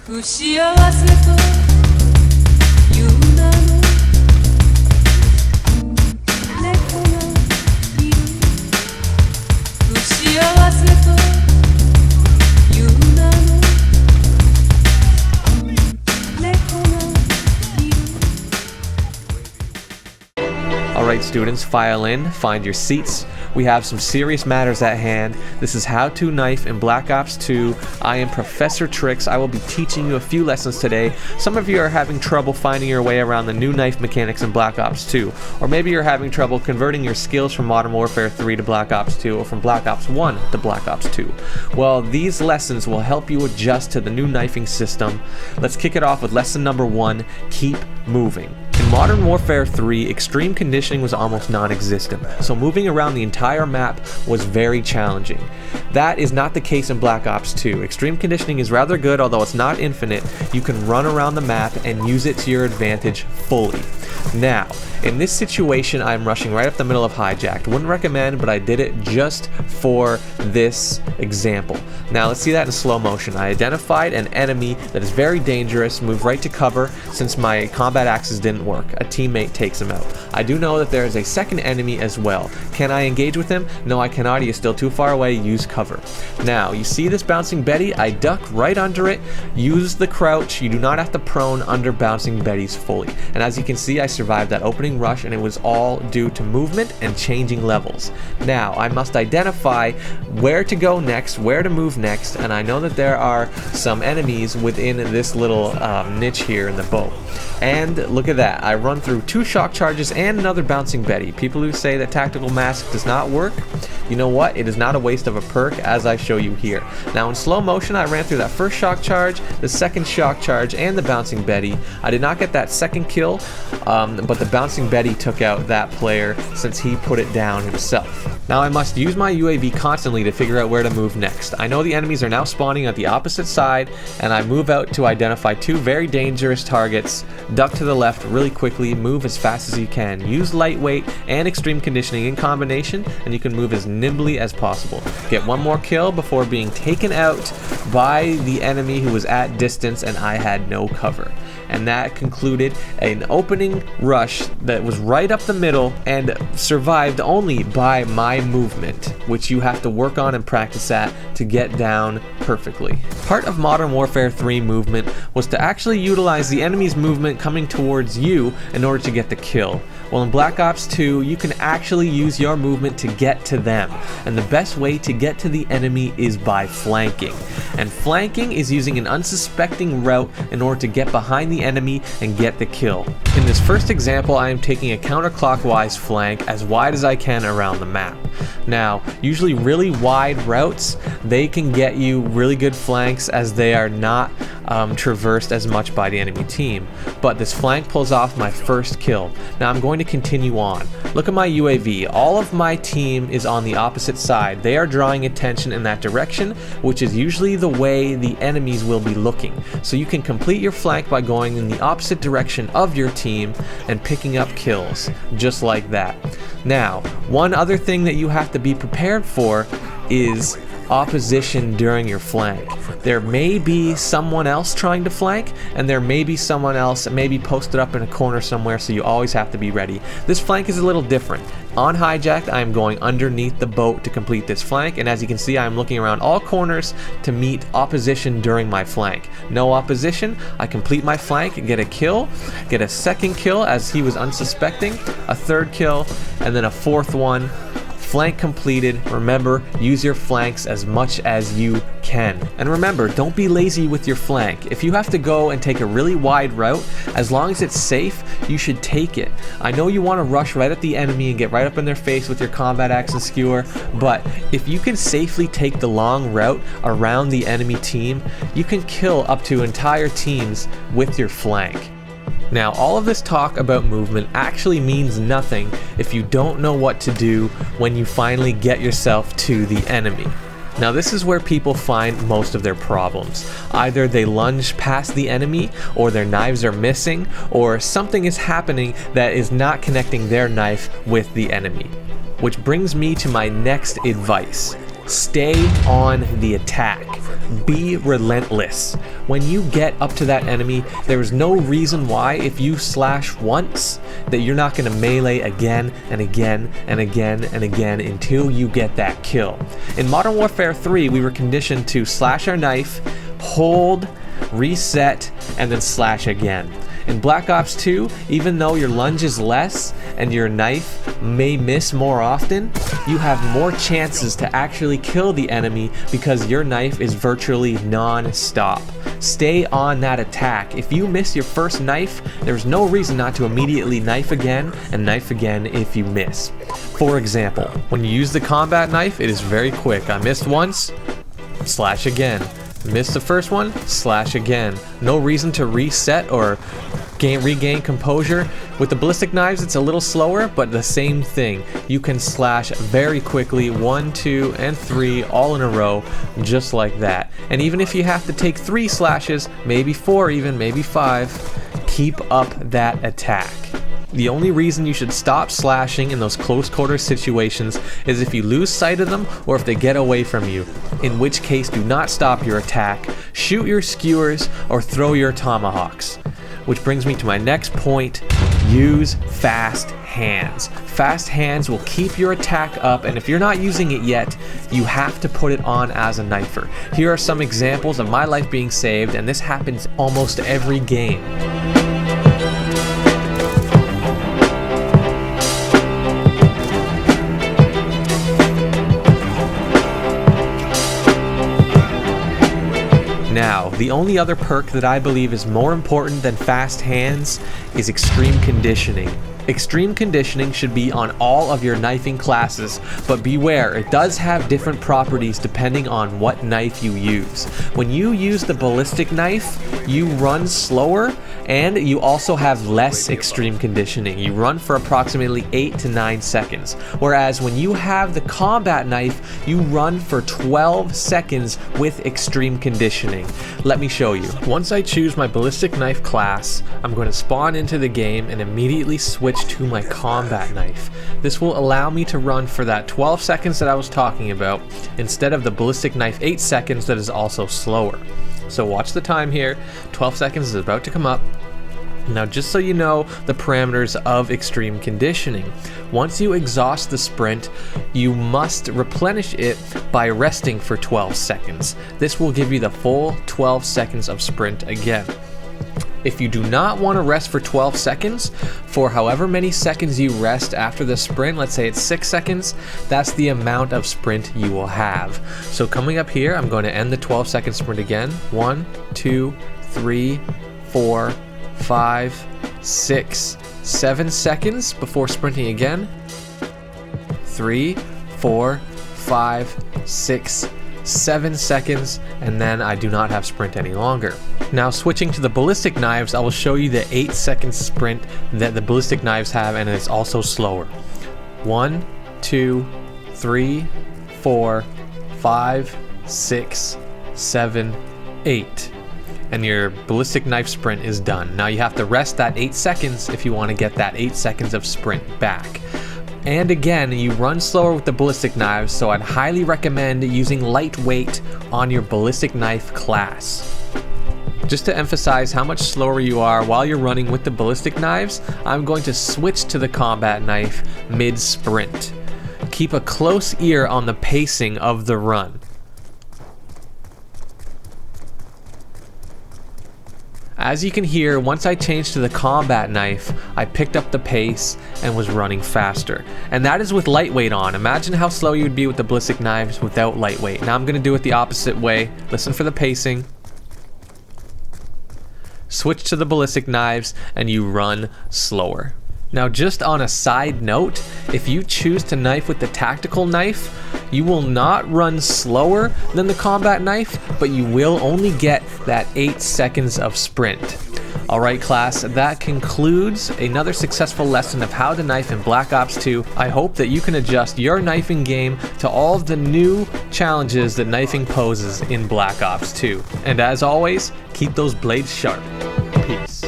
不幸せという名の猫がいる不幸せという名の猫がいる Alright students, file in, find your seats. We have some serious matters at hand. This is How to Knife in Black Ops 2. I am Professor Tricks. I will be teaching you a few lessons today. Some of you are having trouble finding your way around the new knife mechanics in Black Ops 2. Or maybe you're having trouble converting your skills from Modern Warfare 3 to Black Ops 2 or from Black Ops 1 to Black Ops 2. Well, these lessons will help you adjust to the new knifing system. Let's kick it off with lesson number 1, keep moving. In Modern Warfare 3, extreme conditioning was almost non-existent, so moving around the entire map was very challenging. That is not the case in Black Ops 2. Extreme conditioning is rather good, although it's not infinite. You can run around the map and use it to your advantage fully. Now, in this situation, I'm rushing right up the middle of Hijacked. Wouldn't recommend, but I did it just for this example. Now, let's see that in slow motion. I identified an enemy that is very dangerous, moved right to cover. Since my combat axes didn't work, a teammate takes him out. I do know that there is a second enemy as well. Can I engage with him? No, I cannot. He is still too far away. Use cover. Now, you see this bouncing Betty? I duck right under it. Use the crouch. You do not have to prone under bouncing Betties fully. And as you can see, I survived that opening rush, and it was all due to movement and changing levels. Now, I must identify where to go next, where to move next, and I know that there are some enemies within this little niche here in the boat. And look at that, I run through 2 shock charges and another bouncing Betty. People who say that tactical mask does not work, you know what, it is not a waste of a perk, as I show you here. Now in slow motion, I ran through that first shock charge, the second shock charge, and the bouncing Betty. I did not get that second kill, but the bouncing Betty took out that player since he put it down himself. Now I must use my UAV constantly to figure out where to move next. I know the enemies are now spawning at the opposite side, and I move out to identify 2 very dangerous targets. Duck to the left really quickly, move as fast as you can. Use lightweight and extreme conditioning in combination, and you can move as nimbly as possible. Get 1 more kill before being taken out by the enemy who was at distance, and I had no cover. And that concluded an opening rush that was right up the middle and survived only by my movement, which you have to work on and practice at to get down perfectly. Part of Modern Warfare 3 movement was to actually utilize the enemy's movement coming towards you in order to get the kill. Well, in Black Ops 2, you can actually use your movement to get to them, and the best way to get to the enemy is by flanking. And flanking is using an unsuspecting route in order to get behind the enemy and get the kill. In this first example, I am taking a counterclockwise flank as wide as I can around the map. Now, usually really wide routes, they can get you really good flanks as they are not traversed as much by the enemy team. But this flank pulls off my first kill. Now I'm going to continue on. Look at my UAV. All of my team is on the opposite side. They are drawing attention in that direction, which is usually the way the enemies will be looking. So you can complete your flank by going in the opposite direction of your team and picking up kills, just like that. Now, one other thing that you have to be prepared for is opposition during your flank. There may be someone else trying to flank, and there may be someone else maybe posted up in a corner somewhere, so you always have to be ready. This flank is a little different. On Hijacked, I am going underneath the boat to complete this flank, and as you can see, I am looking around all corners to meet opposition during my flank. No opposition, I complete my flank, get a kill, get a second kill as he was unsuspecting, a third kill, and then a fourth one. Flank completed. Remember, use your flanks as much as you can. And remember, don't be lazy with your flank. If you have to go and take a really wide route, as long as it's safe, you should take it. I know you want to rush right at the enemy and get right up in their face with your combat axe and skewer, but if you can safely take the long route around the enemy team, you can kill up to entire teams with your flank. Now, all of this talk about movement actually means nothing if you don't know what to do when you finally get yourself to the enemy. Now, this is where people find most of their problems. Either they lunge past the enemy, or their knives are missing, or something is happening that is not connecting their knife with the enemy. Which brings me to my next advice. Stay on the attack. Be relentless. When you get up to that enemy, there is no reason why, if you slash once, that you're not going to melee again and again and again and again until you get that kill. In Modern Warfare 3, we were conditioned to slash our knife, hold, reset, and then slash again. In Black Ops 2, even though your lunge is less and your knife may miss more often, you have more chances to actually kill the enemy because your knife is virtually non-stop. Stay on that attack. If you miss your first knife, there's no reason not to immediately knife again and knife again if you miss. For example, when you use the combat knife, it is very quick. I missed once, slash again. Missed the first one, slash again. No reason to reset or regain composure. With the ballistic knives, it's a little slower, but the same thing. You can slash very quickly, 1, 2, and 3 all in a row, just like that. And even if you have to take 3 slashes, maybe 4 even, maybe 5, keep up that attack. The only reason you should stop slashing in those close quarter situations is if you lose sight of them or if they get away from you, in which case do not stop your attack, shoot your skewers, or throw your tomahawks. Which brings me to my next point: use fast hands. Fast hands will keep your attack up, and if you're not using it yet, you have to put it on as a knifer. Here are some examples of my life being saved, and this happens almost every game. Now, the only other perk that I believe is more important than fast hands is extreme conditioning. Extreme conditioning should be on all of your knifing classes, but beware, it does have different properties depending on what knife you use. When you use the ballistic knife, you run slower and you also have less extreme conditioning. You run for approximately 8 to 9 seconds. Whereas when you have the combat knife, you run for 12 seconds with extreme conditioning. Let me show you. Once I choose my ballistic knife class, I'm going to spawn into the game and immediately switch to my combat knife. This will allow me to run for that 12 seconds that I was talking about instead of the ballistic knife 8 seconds that is also slower. So watch the time here. 12 seconds is about to come up. Now, just so you know the parameters of extreme conditioning, once you exhaust the sprint, you must replenish it by resting for 12 seconds. This will give you the full 12 seconds of sprint again. If you do not want to rest for 12 seconds, for however many seconds you rest after the sprint, let's say it's 6 seconds, that's the amount of sprint you will have. So coming up here, I'm going to end the 12-second sprint again. 1, 2, 3, 4, 5, 6, 7 seconds before sprinting again. 3, 4, 5, 6, 7 seconds, and then I do not have sprint any longer. Now, switching to the ballistic knives, I will show you the 8-second sprint that the ballistic knives have, and it's also slower. 1, 2, 3, 4, 5, 6, 7, 8. And your ballistic knife sprint is done. Now you have to rest that 8 seconds if you want to get that 8 seconds of sprint back. And again, you run slower with the ballistic knives, so I'd highly recommend using lightweight on your ballistic knife class. Just to emphasize how much slower you are while you're running with the ballistic knives, I'm going to switch to the combat knife mid-sprint. Keep a close ear on the pacing of the run. As you can hear, once I changed to the combat knife, I picked up the pace and was running faster. And that is with lightweight on. Imagine how slow you would be with the ballistic knives without lightweight. Now I'm going to do it the opposite way. Listen for the pacing. Switch to the ballistic knives and you run slower. Now, just on a side note, if you choose to knife with the tactical knife, you will not run slower than the combat knife, but you will only get that 8 seconds of sprint. Alright class, that concludes another successful lesson of how to knife in Black Ops 2. I hope that you can adjust your knifing game to all of the new challenges that knifing poses in Black Ops 2. And as always, keep those blades sharp. Peace.